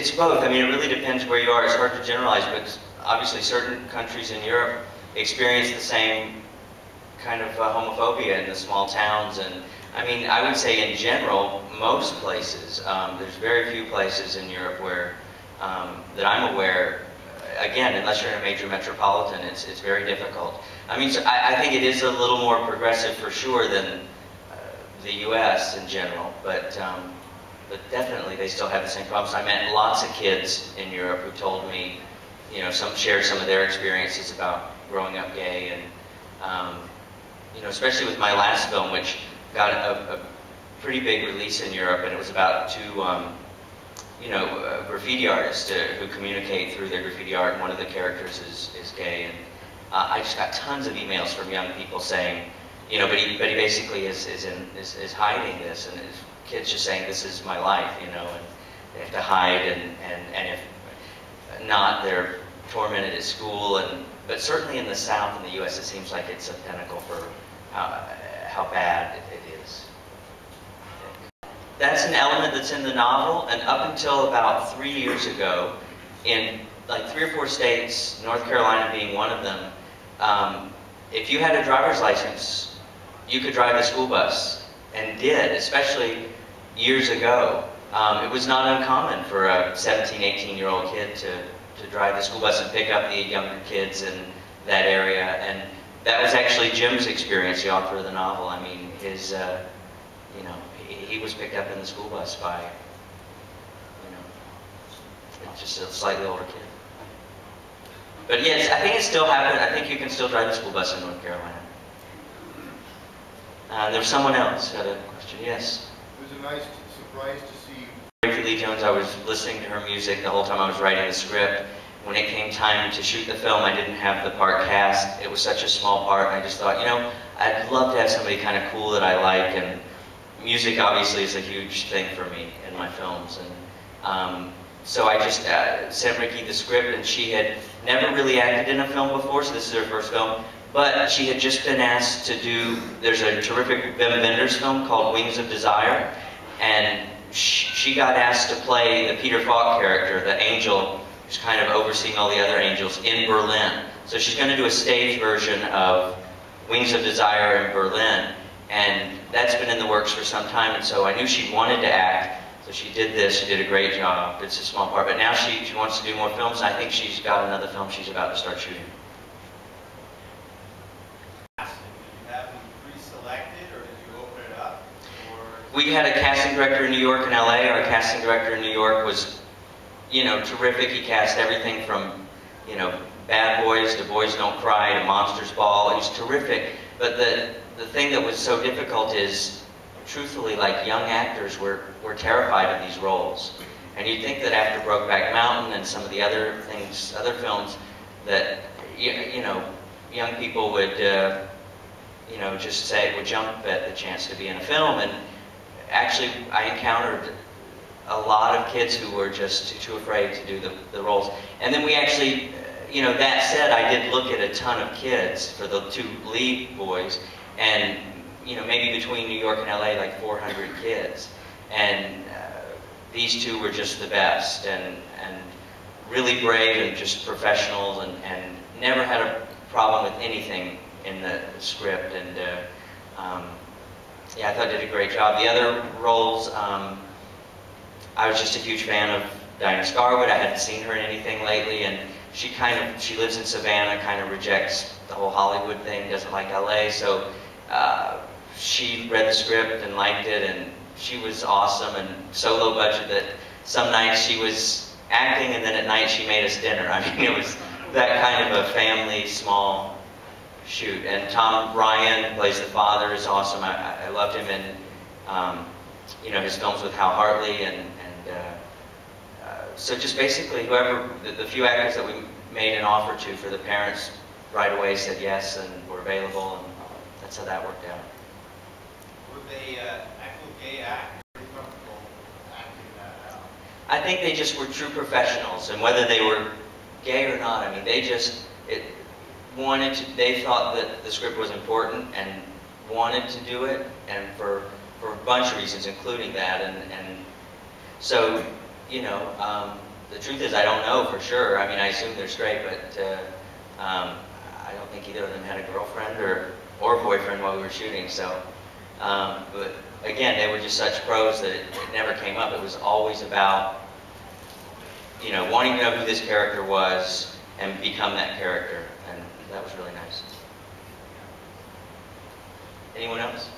it's both. I mean, it really depends where you are. It's hard to generalize, but obviously certain countries in Europe experience the same kind of homophobia in the small towns. And I mean, I would say in general, most places, there's very few places in Europe where, that I'm aware, again, unless you're in a major metropolitan, it's very difficult. I mean, so I think it is a little more progressive for sure than the U.S. in general, but definitely they still have the same problems. I met lots of kids in Europe who told me, you know, some shared some of their experiences about growing up gay, and you know, especially with my last film, which got a pretty big release in Europe, and it was about two, you know, graffiti artists who communicate through their graffiti art, and one of the characters is gay, and I just got tons of emails from young people saying, you know, but he basically is hiding this, and his kids just saying, this is my life, you know, and they have to hide, and if not, they're tormented at school, but certainly in the South in the U.S. it seems like it's a pinnacle for how bad it is. That's an element that's in the novel, and up until about 3 years ago, in like 3 or 4 states, North Carolina being one of them, if you had a driver's license, you could drive a school bus, and did, especially years ago. It was not uncommon for a 17, 18-year-old kid to drive the school bus and pick up the younger kids in that area, and that was actually Jim's experience, the author of the novel. I mean, his, you know, he was picked up in the school bus by, you know, just a slightly older kid. But yes, I think it still happens. I think you can still drive a school bus in North Carolina. There's someone else who had a question. Yes? It was a nice surprise to see. Rachel Lee Jones, I was listening to her music the whole time I was writing the script. When it came time to shoot the film, I didn't have the part cast. It was such a small part, and I just thought, you know, I'd love to have somebody kind of cool that I like, and music obviously is a huge thing for me in my films. And so I just sent Ricky the script, and she had never really acted in a film before, so this is her first film. But she had just been asked to do, there's a terrific Wim Wenders film called Wings of Desire, and she got asked to play the Peter Falk character, the angel who's kind of overseeing all the other angels, in Berlin. So she's going to do a stage version of Wings of Desire in Berlin, and that's been in the works for some time, and so I knew she wanted to act, so she did this, she did a great job. It's a small part, but now she wants to do more films, and I think she's got another film she's about to start shooting. Did you have them pre-selected, or did you open it up? We had a casting director in New York and LA. Our casting director in New York was, you know, terrific. He cast everything from, you know, Bad Boys to Boys Don't Cry to Monsters Ball. He was terrific. But the thing that was so difficult is, truthfully, like, young actors were terrified of these roles. And you'd think that after Brokeback Mountain and some of the other things, other films, that, you know, young people would, you know, just say, would jump at the chance to be in a film. And actually, I encountered a lot of kids who were just too afraid to do the roles. And then we actually, you know, that said, I did look at a ton of kids for the 2 lead boys, and, you know, maybe between New York and LA, like 400 kids. And these 2 were just the best, and really brave and just professionals, and never had a problem with anything in the script. And yeah, I thought I did a great job. The other roles, I was just a huge fan of Dinah Scarwood. I hadn't seen her in anything lately, and she lives in Savannah, kind of rejects the whole Hollywood thing, doesn't like LA, so she read the script and liked it, and she was awesome, and so low budget that some nights she was acting, and then at night she made us dinner. I mean, it was that kind of a family, small shoot. And Tom Ryan, who plays the father, is awesome. I loved him in, you know, his films with Hal Hartley, and so just basically whoever, the few actors that we made an offer to for the parents right away said yes and were available, and that's how that worked out. Were they actual gay actors? Pretty comfortable acting that out? I think they just were true professionals, and whether they were gay or not, I mean, they just wanted to, they thought that the script was important and wanted to do it, and for a bunch of reasons, including that, and so, you know, the truth is I don't know for sure. I mean, I assume they're straight, but I don't think either of them had a girlfriend or boyfriend while we were shooting. So, but again, they were just such pros that it never came up. It was always about, you know, wanting to know who this character was and become that character, and that was really nice. Anyone else?